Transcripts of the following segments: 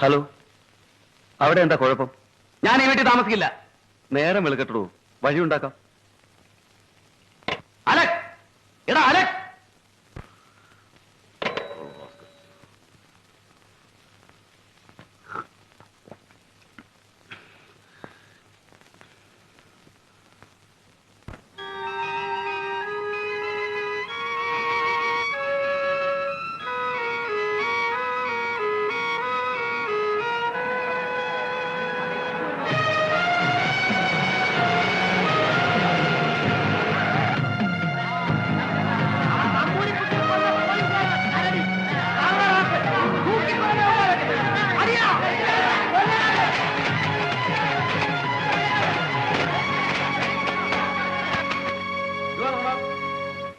Hello, അവിടെ എന്താ കുഴപ്പം? ഞാൻ ഈ വീട്ടിൽ താമസിക്കില്ല. നേരം വെളുക്കട്ടോ, വഴിയുണ്ടാക്കാം. അലക്, എടാ അലക്.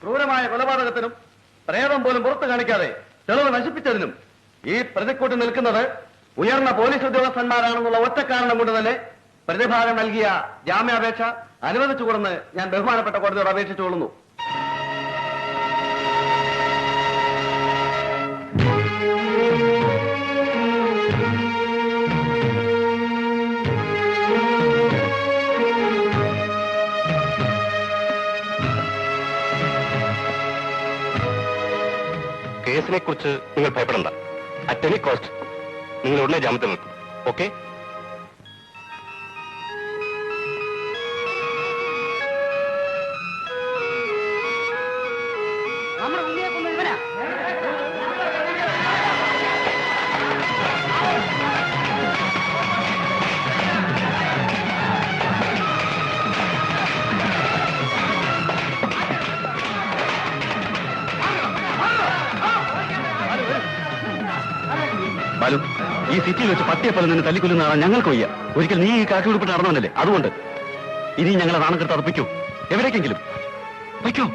ക്രൂരമായ കൊലപാതകത്തിനും പ്രേതം പോലും പുറത്തു കാണിക്കാതെ തെളിവ് നശിപ്പിച്ചതിനും ഈ പ്രതിക്കൂട്ടിൽ നിൽക്കുന്നത് ഉയർന്ന പോലീസ് ഉദ്യോഗസ്ഥന്മാരാണെന്നുള്ള ഒറ്റ കാരണം കൊണ്ട് തന്നെ പ്രതിഭാഗം നൽകിയ ജാമ്യാപേക്ഷ അനുവദിച്ചുകൊണ്ടെന്ന് ഞാൻ ബഹുമാനപ്പെട്ട കോടതിയോട് അപേക്ഷിച്ചുകൊള്ളുന്നു. കേസിനെ കുറിച്ച് നിങ്ങൾ ഭയപ്പെടണ്ട. അറ്റ് എനി കോസ്റ്റ് നിങ്ങൾ ഉടനെ ജാമ്യത്തിൽ നിൽക്കും. ഓക്കെ? ബാലു, ഈ സിറ്റിയിൽ വെച്ച് പട്ടിയെപ്പോലെ നിന്ന് തല്ലിക്കൊല്ലുന്നതാണ് ഞങ്ങൾക്ക് വയ്യ. ഒരിക്കൽ നീ ഈ കാക്കി ഉടുപ്പിട്ട് നടന്നവനല്ലേ, അതുകൊണ്ട് ഇനി ഞങ്ങളെ നാണക്കെടുത്ത് അർപ്പിക്കൂ. എവിടേക്കെങ്കിലും വയ്ക്കോ.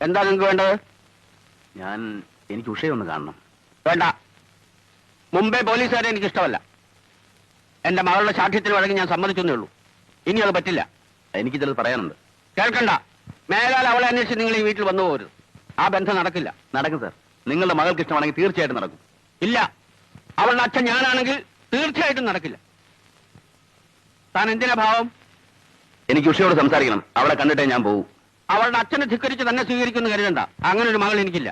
എന്താ നിങ്ങൾക്ക് വേണ്ടത്? എനിക്ക് ഉഷയൊന്ന് കാണണം. വേണ്ട. മുംബൈ പോലീസുകാരെ എനിക്ക് ഇഷ്ടമല്ല. എന്റെ മകളുടെ സാക്ഷ്യത്തിന് വഴങ്ങി ഞാൻ സമ്മതിച്ചെന്നേ ഉള്ളൂ. ഇനി അത് പറ്റില്ല. എനിക്ക് ചിലത് പറയാനുണ്ട്. കേൾക്കണ്ട. മേലാൽ അവളെ അന്വേഷിച്ച് നിങ്ങൾ ഈ വീട്ടിൽ വന്നു പോകരുത്. ആ ബന്ധം നടക്കില്ല. നടക്കും സാർ. നിങ്ങളുടെ മകൾക്ക് ഇഷ്ടമാണെങ്കിൽ തീർച്ചയായിട്ടും നടക്കും. ഇല്ല, അവളുടെ അച്ഛൻ ഞാനാണെങ്കിൽ തീർച്ചയായിട്ടും നടക്കില്ല. താൻ എന്തിനാ ഭാവം? എനിക്ക് ഉഷയോട് സംസാരിക്കണം. അവളെ കണ്ടിട്ടേ ഞാൻ പോകൂ. അവളുടെ അച്ഛനെ ധിക്കരിച്ച് തന്നെ സ്വീകരിക്കുമെന്ന് കരുതണ്ട. അങ്ങനെ ഒരു മകൾ എനിക്കില്ല.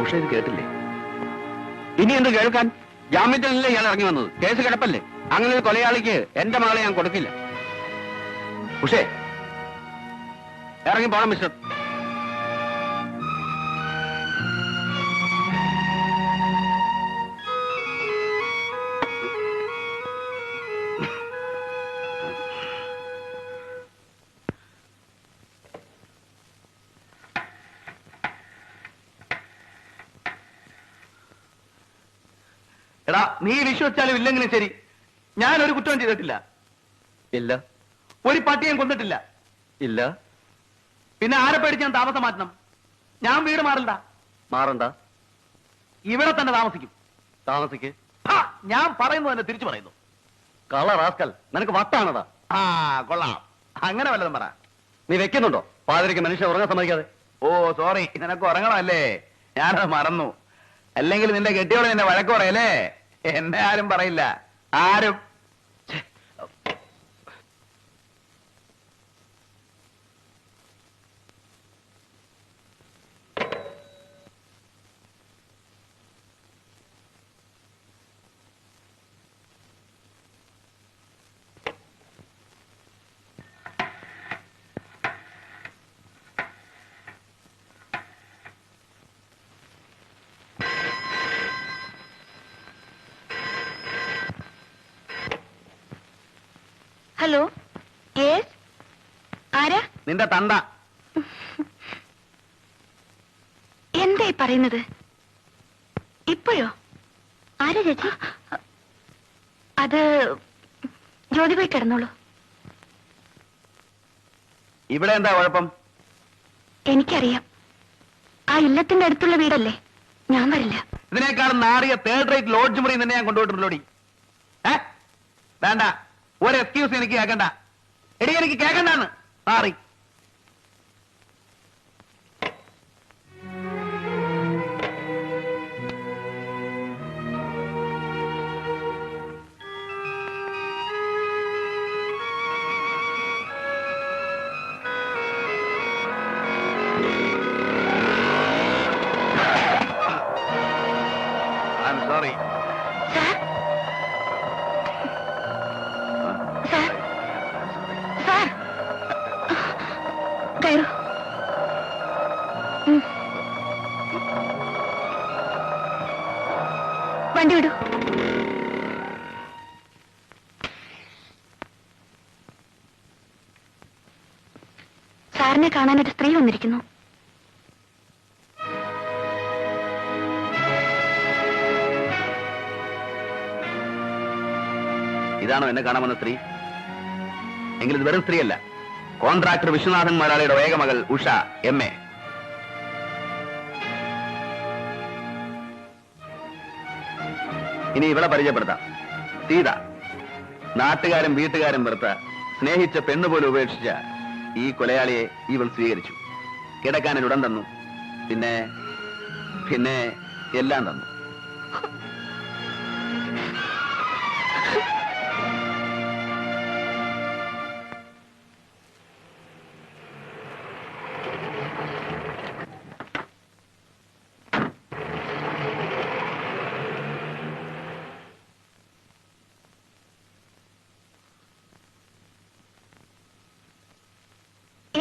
ഉഷ ഇത് കേട്ടില്ലേ? ഇനി എന്ത് കേൾക്കാൻ? ജാമ്യത്തിലല്ലേ ഇയാൾ ഇറങ്ങി വന്നത്? കേസ് കിടപ്പല്ലേ? അങ്ങനെ ഒരു കൊലയാളിക്ക് എന്റെ മകളെ ഞാൻ കൊടുക്കില്ല. ഉഷേ, ഇറങ്ങി പോണം മിസ്റ്റർ. എടാ, നീ വിശ്വസിച്ചാലും ഇല്ലെങ്കിലും ശരി, ഞാനൊരു കുറ്റവും ചെയ്തിട്ടില്ല. ഇല്ല. ഒരു പട്ടിയും കൊന്നിട്ടില്ല. ഇല്ല. പിന്നെ ആരെ പേടിച്ച് ഞാൻ താമസം മാറ്റണം? ഞാൻ വീട് മാറണ്ട. മാറണ്ട. ഇവിടെ തന്നെ താമസിക്കും. താമസിക്ക്. ഞാൻ പറയുന്നു തന്നെ തിരിച്ചു പറയുന്നു. കള റാസ്കൽ, നിനക്ക് വട്ടാണതാ. ആ കൊള്ളാം. അങ്ങനെ വല്ലതും പറ. നീ വെക്കുന്നുണ്ടോ പാതിരിക്ക് മനുഷ്യൻ ഉറങ്ങാൻ സമ്മതിക്കാതെ? ഓ സോറി, നിനക്ക് ഉറങ്ങണമല്ലേ? ഞാനത് മറന്നു. അല്ലെങ്കിൽ നിന്റെ കെട്ടിയോട് നിന്നെ വഴക്ക് പറയല്ലേ? എന്നെ ആരും പറയില്ല. ആരും. ഹലോ, യെസ്, ആരാ? നിന്റെ തണ്ട. എന്തായി പറയുന്നത്? ഇപ്പോഴോ? ആരാ ചേച്ചി? അത് ജോലി പോയി കിടന്നോളൂ. ഇവിടെ എന്താ കുഴപ്പം? എനിക്കറിയാം. ആ ഇല്ലത്തിന്റെ അടുത്തുള്ള വീടല്ലേ, ഞാൻ വരില്ല. ഇതിനേക്കാളും നാറിയ തേർഡ് റേറ്റ് ലോഡ്ജ് മുറി തന്നെ ഞാൻ കൊണ്ടുപോയിട്ടുള്ളോടി. വേണ്ട, ഒരു എക്സ്ക്യൂസ് എനിക്ക് കേൾക്കണ്ട. എടി എനിക്ക് കേൾക്കണ്ടെന്ന് മാറി. സോറി. കയറൂ. വണ്ടി വിടൂ. സാറിനെ കാണാൻ ഒരു സ്ത്രീ വന്നിരിക്കുന്നു. ഇതാണോ എന്നെ കാണാമെന്ന സ്ത്രീ? എങ്കിൽ ഇത് വെറും സ്ത്രീയല്ല. കോൺട്രാക്ടർ വിശ്വനാഥൻ മലയാളിയുടെ ഏക മകൾ ഉഷ MA. ഇനി ഇവളെ പരിചയപ്പെടുത്താം. സീത. നാട്ടുകാരും വീട്ടുകാരും വെറുത്ത, സ്നേഹിച്ച പെണ്ണുപോലെ ഉപേക്ഷിച്ച ഈ കൊലയാളിയെ ഇവൾ സ്വീകരിച്ചു. കിടക്കാൻ ഉടൻ തന്നു. പിന്നെ പിന്നെ എല്ലാം തന്നു.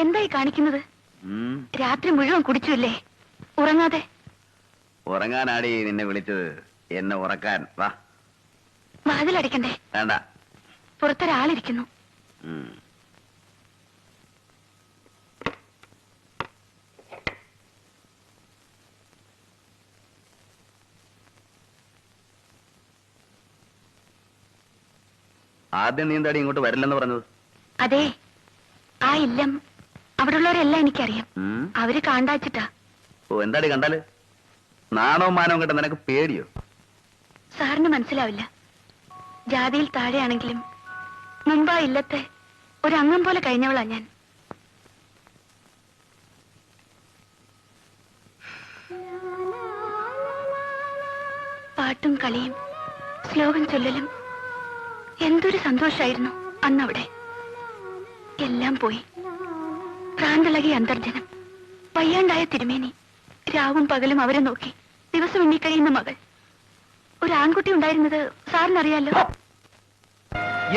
എന്തായി കാണിക്കുന്നത്? രാത്രി മുഴുവൻ കുടിച്ചുല്ലേ, ഉറങ്ങാതെ? ഉറങ്ങാനാടി നിന്നെ വിളിച്ചത്, എന്നെ ഉറക്കാൻ. വാ. വാതിലടിക്കണ്ടേ? വേണ്ട. പുറത്തൊരാളിരിക്കുന്നു. ആദ്യം നീ എന്താടി ഇങ്ങോട്ട് വരില്ലെന്ന് പറഞ്ഞത്? അതെ, ആ ഇല്ലം അവിടെയുള്ളവരെല്ലാം എനിക്കറിയാം. അവര് കാണ്ടാച്ചിട്ടാ. ഓ, എന്താടി കണ്ടാല്? നാണവും മാനവും കേട്ട നിനക്ക് പേടിയോ? സാറിന് മനസ്സിലാവില്ല. ജാതിയിൽ താഴെയാണെങ്കിലും മുമ്പാ ഇല്ലത്തെ ഒരംഗം പോലെ കഴിഞ്ഞവളാ ഞാൻ. പാട്ടും കളിയും ശ്ലോകം ചൊല്ലലും എന്തൊരു സന്തോഷായിരുന്നു അന്നവിടെ. എല്ലാം പോയി. പ്രാന്തളകിയ അന്തർജനം, വയ്യാണ്ടായ തിരുമേനി, രാവും പകലും അവരെ നോക്കി ദിവസം എണ്ണിക്കഴിയുന്ന മകൾ. ഒരു ആൺകുട്ടി ഉണ്ടായിരുന്നത് സാറിനറിയാലോ.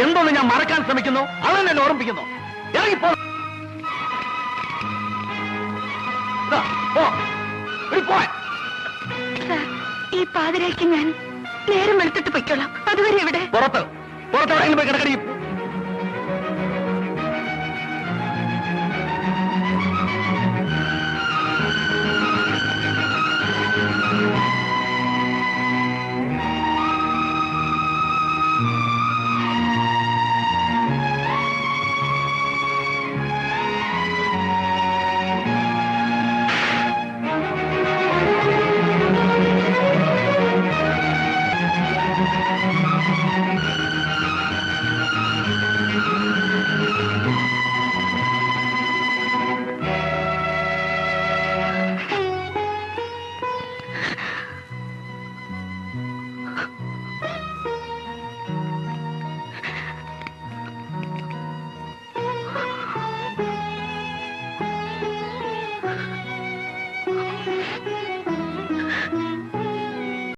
എന്തോന്ന് ഞാൻ മറക്കാൻ ശ്രമിക്കുന്നു, അതെന്നെ ഓർമ്മിപ്പിക്കുന്നു. ഇറങ്ങിപ്പോ. സാർ, ഈ പാതിരയ്ക്ക് ഞാൻ നേരം വെളുത്തിട്ട് പൊയ്ക്കോളാം. അതുവരെ എവിടെ? പുറത്ത് എവിടെയെങ്കിലും പോയി കിടക്കടി.